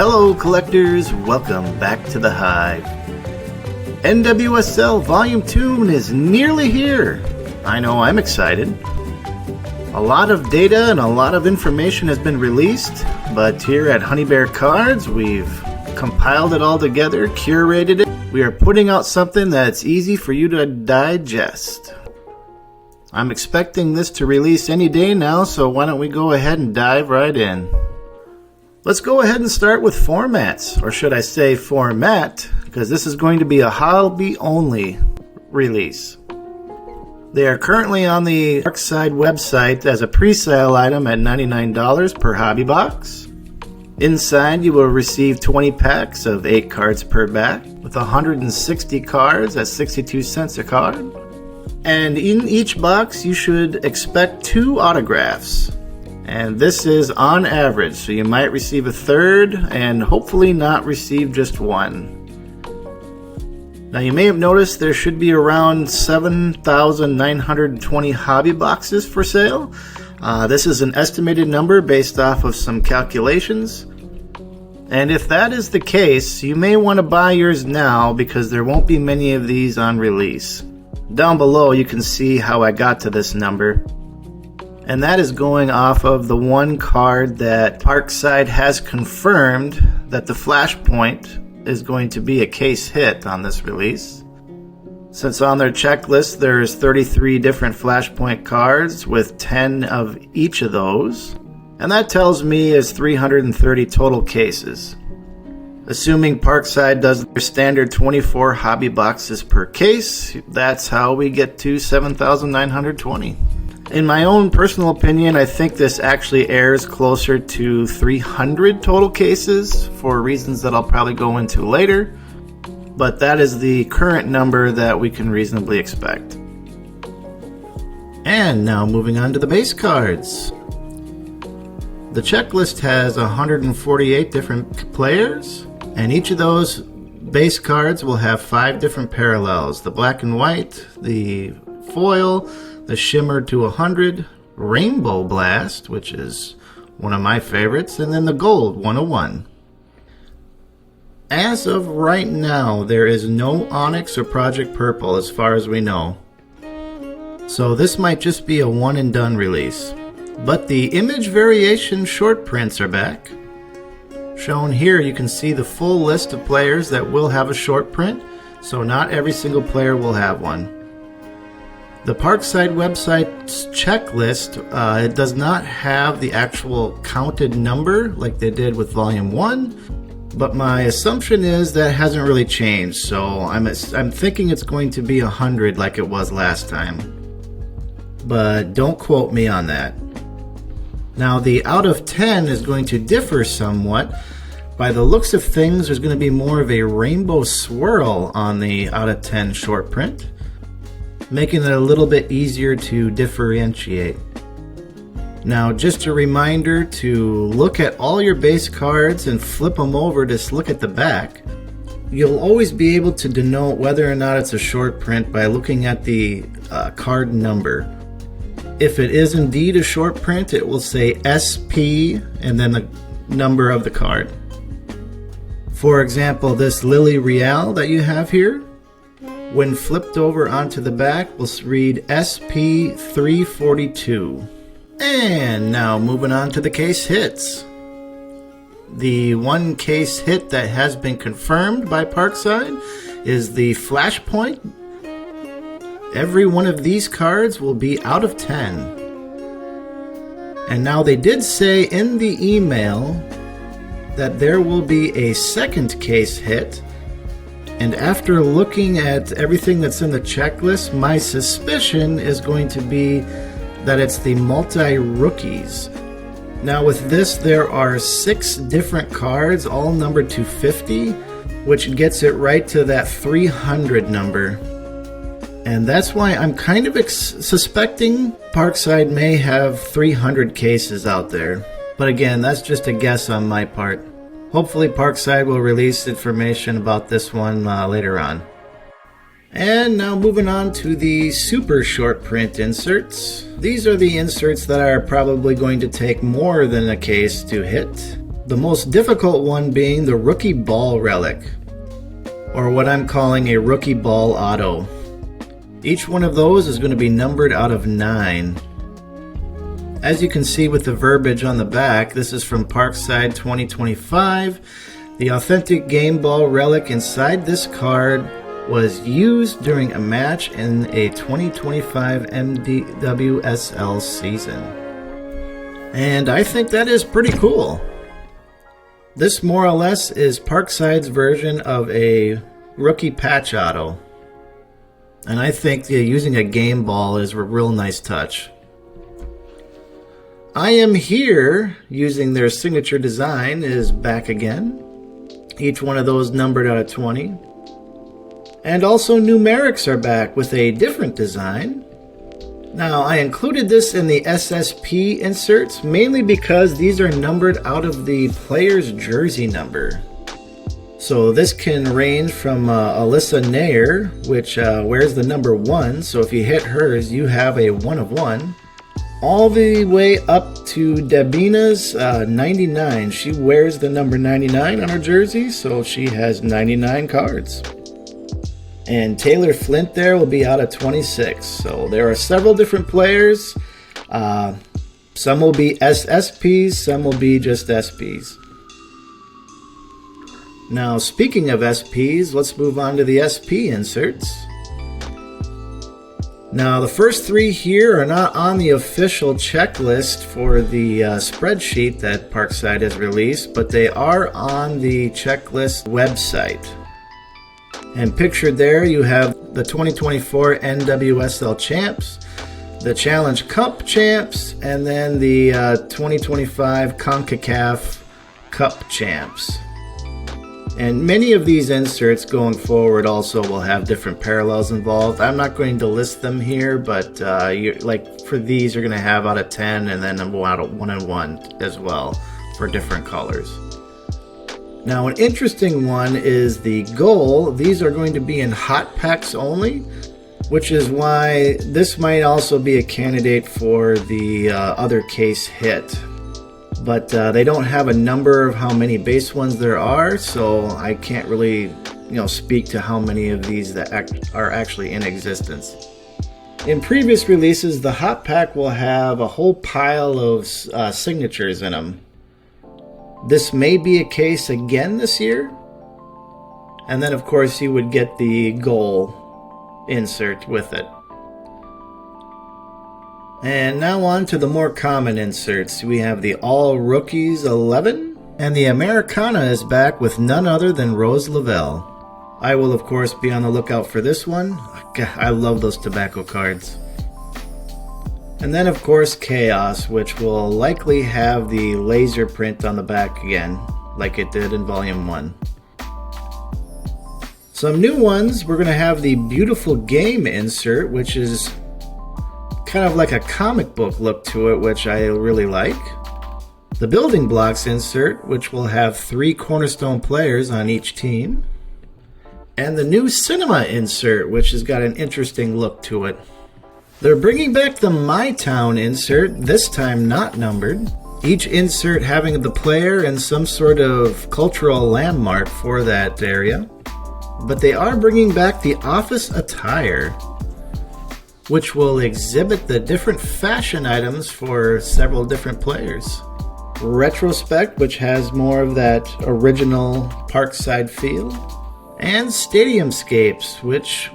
Hello collectors, welcome back to the Hive. NWSL Volume 2 is nearly here. I know, I'm excited. A lot of data and a lot of information has been released, but here at Honey Bear Cards we've compiled it all together, curated it. We are putting out something that's easy for you to digest. I'm expecting this to release any day now, so why don't we go ahead and dive right in. Let's go ahead and start with formats, or should I say format, because this is going to be a hobby only release. They are currently on the Parkside website as a pre-sale item at $99 per hobby box. Inside you will receive 20 packs of 8 cards per back with 160 cards at 62 cents a card. And in each box you should expect 2 autographs. And this is on average, so you might receive a third and hopefully not receive just one. Now you may have noticed there should be around 7,920 hobby boxes for sale. This is an estimated number based off of some calculations. And if that is the case, you may want to buy yours now because there won't be many of these on release. Down below you can see how I got to this number. And that is going off of the one card that Parkside has confirmed that the Flashpoint is going to be a case hit on this release. Since on their checklist there's 33 different Flashpoint cards with 10 of each of those. And that tells me is 330 total cases. Assuming Parkside does their standard 24 hobby boxes per case, that's how we get to 7,920. In my own personal opinion, I think this actually airs closer to 300 total cases for reasons that I'll probably go into later, but that is the current number that we can reasonably expect. And now moving on to the base cards. The checklist has 148 different players, and each of those base cards will have 5 different parallels: the black and white, the foil, the Shimmer to 100, Rainbow Blast, which is one of my favorites, and then the Gold 101. As of right now, there is no Onyx or Project Purple as far as we know. So this might just be a one and done release. But the image variation short prints are back. Shown here you can see the full list of players that will have a short print, so not every single player will have one. The Parkside website's checklist, it does not have the actual counted number like they did with Volume 1, but my assumption is that hasn't really changed, so I'm thinking it's going to be 100 like it was last time. But don't quote me on that. Now the out of 10 is going to differ somewhat. By the looks of things, there's going to be more of a rainbow swirl on the out of 10 short print, making it a little bit easier to differentiate. Now just a reminder to look at all your base cards and flip them over to look at the back. You'll always be able to denote whether or not it's a short print by looking at the card number. If it is indeed a short print, it will say SP and then the number of the card. For example, this Lily Real that you have here, when flipped over onto the back, will read SP342. And now moving on to the case hits. The one case hit that has been confirmed by Parkside is the Flashpoint. Every one of these cards will be out of 10. And now they did say in the email that there will be a second case hit. And after looking at everything that's in the checklist, my suspicion is going to be that it's the multi-rookies. Now with this, there are 6 different cards, all numbered to 50, which gets it right to that 300 number. And that's why I'm kind of suspecting Parkside may have 300 cases out there. But again, that's just a guess on my part. Hopefully Parkside will release information about this one later on. And now moving on to the super short print inserts. These are the inserts that are probably going to take more than a case to hit. The most difficult one being the rookie ball relic, or what I'm calling a rookie ball auto. Each one of those is going to be numbered out of 9. As you can see with the verbiage on the back, this is from Parkside 2025. The authentic game ball relic inside this card was used during a match in a 2025 NWSL season. And I think that is pretty cool. This more or less is Parkside's version of a rookie patch auto. And I think using a game ball is a real nice touch. I Am Here, using their signature design, is back again. Each one of those numbered out of 20. And also numerics are back with a different design. Now, I included this in the SSP inserts mainly because these are numbered out of the player's jersey number. So this can range from Alyssa Nair, which wears the number 1, so if you hit hers, you have a 1 of 1, all the way up to Debina's 99. She wears the number 99 on her jersey, so she has 99 cards. And Taylor Flint there will be out of 26. So there are several different players. Some will be SSPs, some will be just SPs. Now, speaking of SPs, let's move on to the SP inserts. Now, the first 3 here are not on the official checklist for the spreadsheet that Parkside has released, but they are on the checklist website. And pictured there, you have the 2024 NWSL champs, the Challenge Cup champs, and then the 2025 CONCACAF Cup champs. And many of these inserts going forward also will have different parallels involved. I'm not going to list them here, but like for these, you're going to have out of 10 and then out of 1 and 1 as well for different colors. Now, an interesting one is the goal. These are going to be in hot packs only, which is why this might also be a candidate for the other case hit. But they don't have a number of how many base ones there are, so I can't really speak to how many of these that are actually in existence. In previous releases, the hot pack will have a whole pile of signatures in them. This may be a case again this year. And then, of course, you would get the goal insert with it. And now on to the more common inserts. We have the All Rookies 11, and the Americana is back with none other than Rose Lavelle. I will, of course, be on the lookout for this one. God, I love those tobacco cards. And then, of course, Chaos, which will likely have the laser print on the back again, like it did in Volume 1. Some new ones, we're going to have the Beautiful Game insert, which is kind of like a comic book look to it, which I really like. The Building Blocks insert, which will have 3 cornerstone players on each team. And the new Cinema insert, which has got an interesting look to it. They're bringing back the My Town insert, this time not numbered. Each insert having the player and some sort of cultural landmark for that area. But they are bringing back the office attire, which will exhibit the different fashion items for several different players. Retrospect, which has more of that original Parkside feel. And Stadiumscapes, which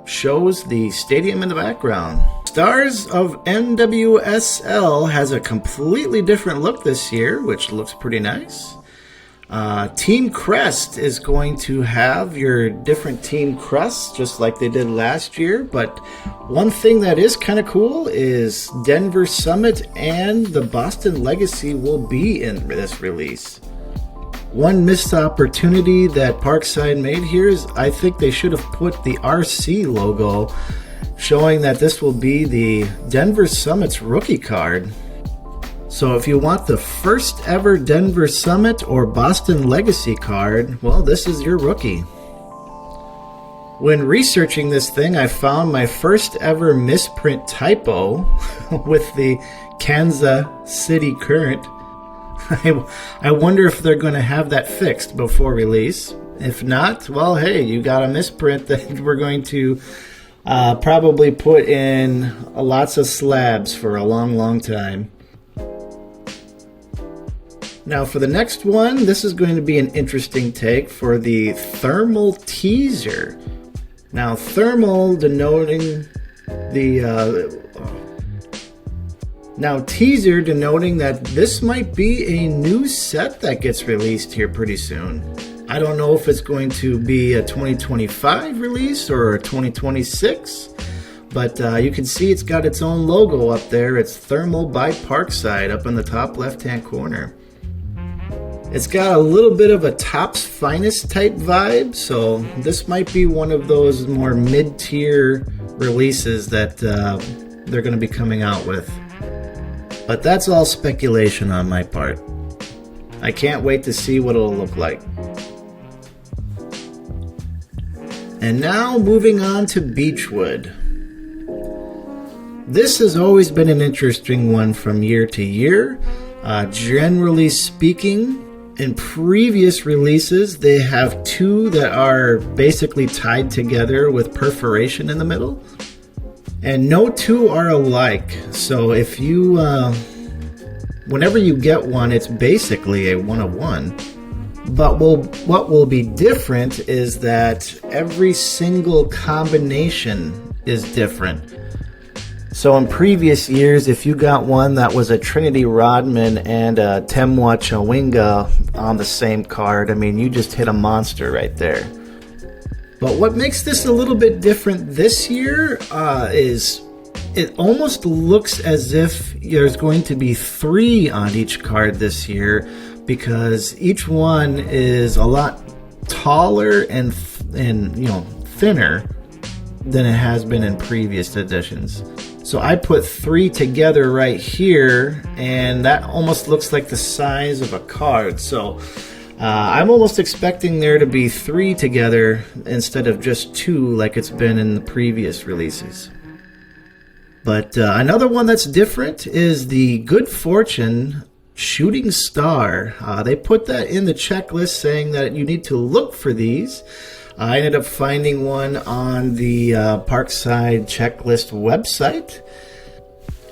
shows the stadium in the background. Stars of NWSL has a completely different look this year, which looks pretty nice. Team Crest is going to have your different team crests just like they did last year, but one thing that is kind of cool is Denver Summit and the Boston Legacy will be in this release. One missed opportunity that Parkside made here is I think they should have put the RC logo showing that this will be the Denver Summit's rookie card. So if you want the first ever Denver Summit or Boston Legacy card, well, this is your rookie. When researching this thing, I found my first ever misprint typo with the Kansas City Current. I wonder if they're going to have that fixed before release. If not, well, hey, you got a misprint that we're going to probably put in lots of slabs for a long, long time. Now for the next one, this is going to be an interesting take for the thermal teaser. Now thermal denoting teaser denoting that this might be a new set that gets released here pretty soon. I don't know if it's going to be a 2025 release or a 2026, but you can see it's got its own logo up there. It's Thermal by Parkside up in the top left-hand corner. It's got a little bit of a Topps Finest type vibe, so this might be one of those more mid-tier releases that they're going to be coming out with. But that's all speculation on my part. I can't wait to see what it'll look like. And now moving on to Beechwood. This has always been an interesting one from year to year. Generally speaking, in previous releases, they have two that are basically tied together with perforation in the middle. And no two are alike. So if you, whenever you get one, it's basically a one-of-one. But what will be different is that every single combination is different. So in previous years, if you got one that was a Trinity Rodman and a Temwa Chawinga on the same card, I mean, you just hit a monster right there. But what makes this a little bit different this year is it almost looks as if there's going to be 3 on each card this year, because each one is a lot taller and thinner than it has been in previous editions. So I put 3 together right here, and that almost looks like the size of a card. So I'm almost expecting there to be 3 together instead of just 2 like it's been in the previous releases. But another one that's different is the Good Fortune Shooting Star. They put that in the checklist saying that you need to look for these. I ended up finding one on the Parkside checklist website.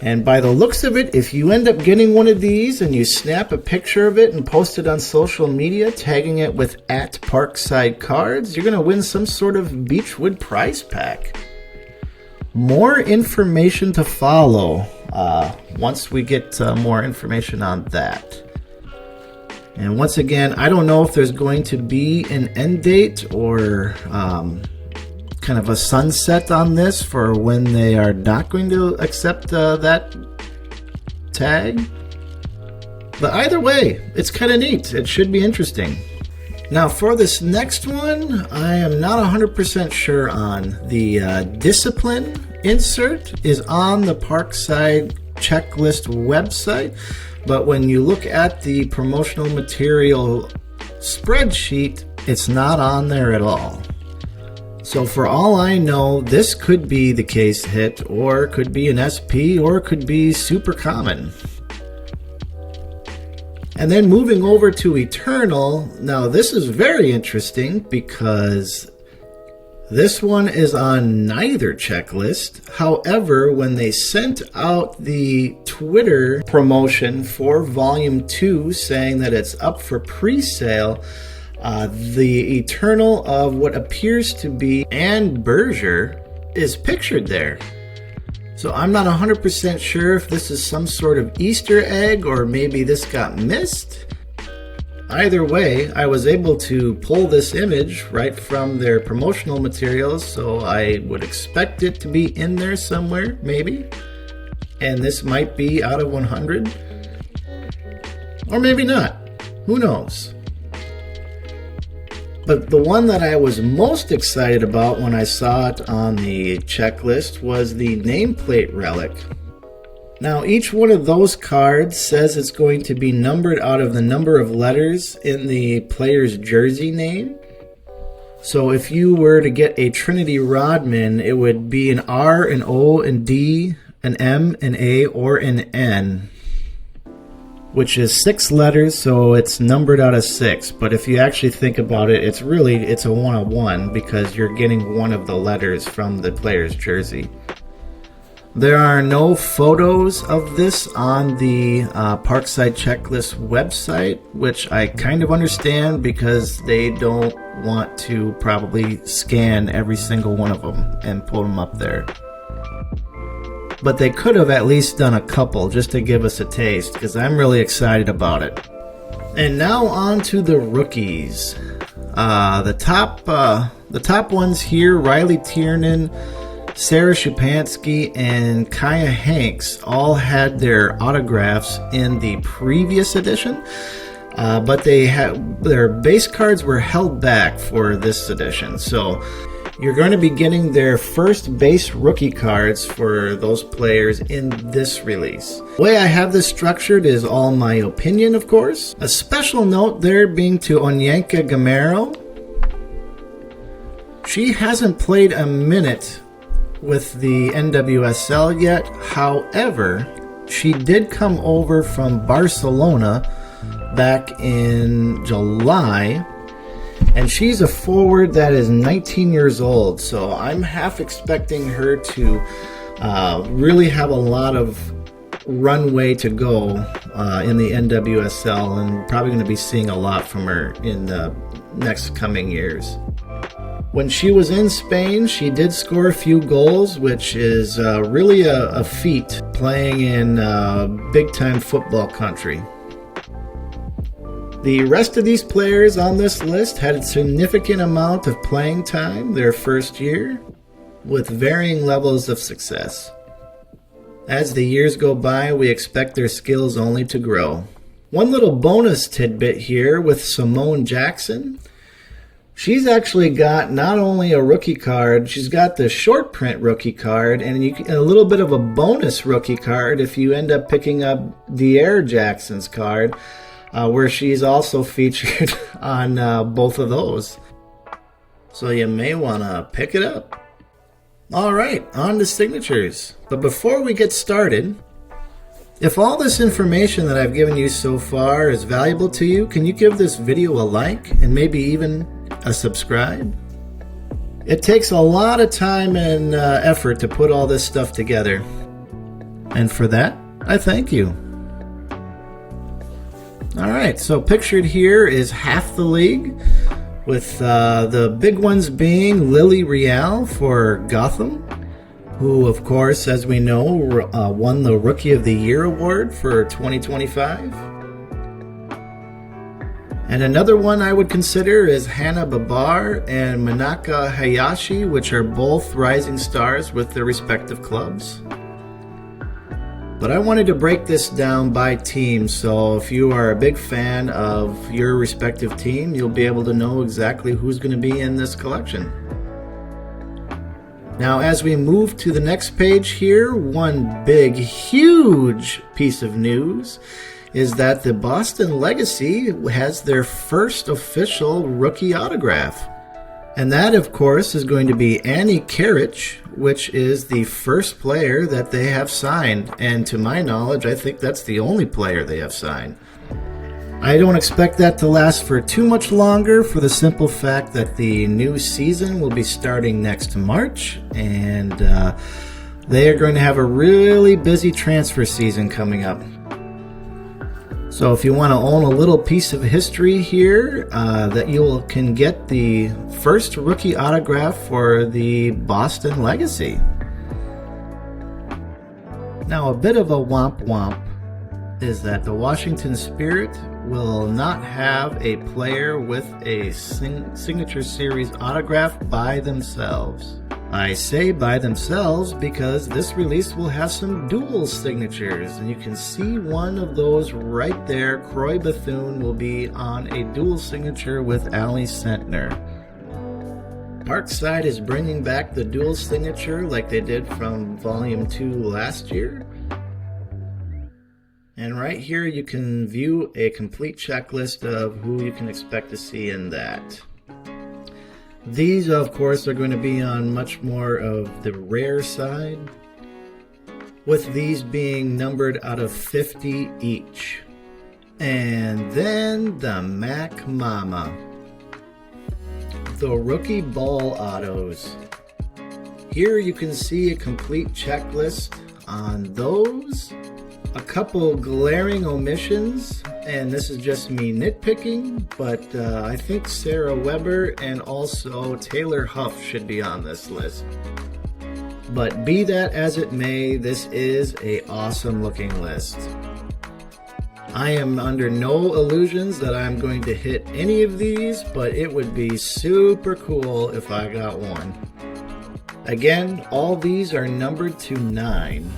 And by the looks of it, if you end up getting one of these and you snap a picture of it and post it on social media, tagging it with @ParksideCards, you're going to win some sort of Beechwood prize pack. More information to follow once we get more information on that. And once again, I don't know if there's going to be an end date or kind of a sunset on this for when they are not going to accept that tag. But either way, it's kind of neat. It should be interesting. Now for this next one, I am not 100% sure on. The discipline insert is on the Parkside checklist website, but when you look at the promotional material spreadsheet, it's not on there at all. So for all I know, this could be the case hit, or could be an SP, or could be super common. And then moving over to Eternal, now this is very interesting because this one is on neither checklist. However, when they sent out the Twitter promotion for Volume 2 saying that it's up for pre-sale, the Eternal of what appears to be Ann Berger is pictured there. So I'm not 100% sure if this is some sort of Easter egg or maybe this got missed. Either way, I was able to pull this image right from their promotional materials, so I would expect it to be in there somewhere, maybe. And this might be out of 100. Or maybe not. Who knows? But the one that I was most excited about when I saw it on the checklist was the nameplate relic. Now each one of those cards says it's going to be numbered out of the number of letters in the player's jersey name. So if you were to get a Trinity Rodman, it would be an R, an O, an D, an M, an A, or an N. which is 6 letters, so it's numbered out of 6. But if you actually think about it, it's a 1-of-1 because you're getting one of the letters from the player's jersey. There are no photos of this on the Parkside Checklist website, which I kind of understand because they don't want to probably scan every single one of them and pull them up there. But they could have at least done a couple just to give us a taste, because I'm really excited about it. And now on to the rookies. The top ones here: Riley Tiernan, Sarah Shupansky, and Kaya Hanks all had their autographs in the previous edition, but their base cards were held back for this edition. So you're going to be getting their first base rookie cards for those players in this release. The way I have this structured is all my opinion, of course. A special note there being to Onyanka Gamero. She hasn't played a minute with the NWSL yet. However, she did come over from Barcelona back in July, and she's a forward that is 19 years old, so I'm half expecting her to really have a lot of runway to go in the NWSL, and probably going to be seeing a lot from her in the next coming years. When she was in Spain, she did score a few goals, which is really a feat playing in big-time football country. The rest of these players on this list had a significant amount of playing time their first year, with varying levels of success. As the years go by, we expect their skills only to grow. One little bonus tidbit here with Simone Jackson. She's actually got not only a rookie card, she's got the short print rookie card, and a little bit of a bonus rookie card if you end up picking up De'Aaron Jackson's card, where she's also featured on both of those. So you may want to pick it up. Alright, on to signatures. But before we get started, if all this information that I've given you so far is valuable to you, can you give this video a like and maybe even a subscribe? It takes a lot of time and effort to put all this stuff together, and for that, I thank you. Alright, so pictured here is half the league, with the big ones being Lily Real for Gotham, who of course, as we know, won the Rookie of the Year award for 2025. And another one I would consider is Hannah Babar and Manaka Hayashi, which are both rising stars with their respective clubs. But I wanted to break this down by team, so if you are a big fan of your respective team, you'll be able to know exactly who's going to be in this collection. Now, as we move to the next page here, one big, huge piece of news is that the Boston Legacy has their first official rookie autograph. And that, of course, is going to be Annie Carrick, which is the first player that they have signed. And to my knowledge, I think that's the only player they have signed. I don't expect that to last for too much longer, for the simple fact that the new season will be starting next March, and they are going to have a really busy transfer season coming up. So if you want to own a little piece of history here, that you can get the first rookie autograph for the Boston Legacy. Now, a bit of a womp womp is that the Washington Spirit will not have a player with a signature series autograph by themselves. I say by themselves because this release will have some dual signatures, and you can see one of those right there. Croy Bethune will be on a dual signature with Ali Sentner. Parkside is bringing back the dual signature like they did from Volume 2 last year. And right here you can view a complete checklist of who you can expect to see in that. These, of course, are going to be on much more of the rare side, with these being numbered out of 50 each. And then the Mac Mama. The rookie ball autos. Here you can see a complete checklist on those. A couple glaring omissions, and this is just me nitpicking, but I think Sarah Weber and also Taylor Huff should be on this list. But be that as it may, this is an awesome looking list. I am under no illusions that I'm going to hit any of these, but it would be super cool if I got one. Again, all these are numbered to 9.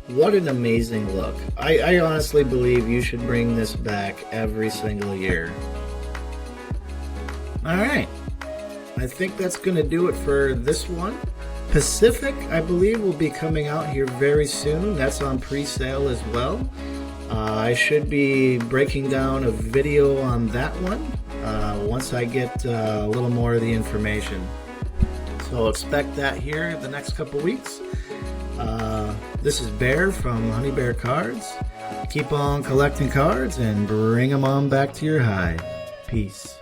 What an amazing look. I honestly believe you should bring this back every single year. Alright, I think that's going to do it for this one. Pacific, I believe, will be coming out here very soon. That's on pre-sale as well. I should be breaking down a video on that one once I get a little more of the information. So expect that here the next couple weeks. This is Bear from Honey Bear Cards. Keep on collecting cards and bring them on back to your hive. Peace.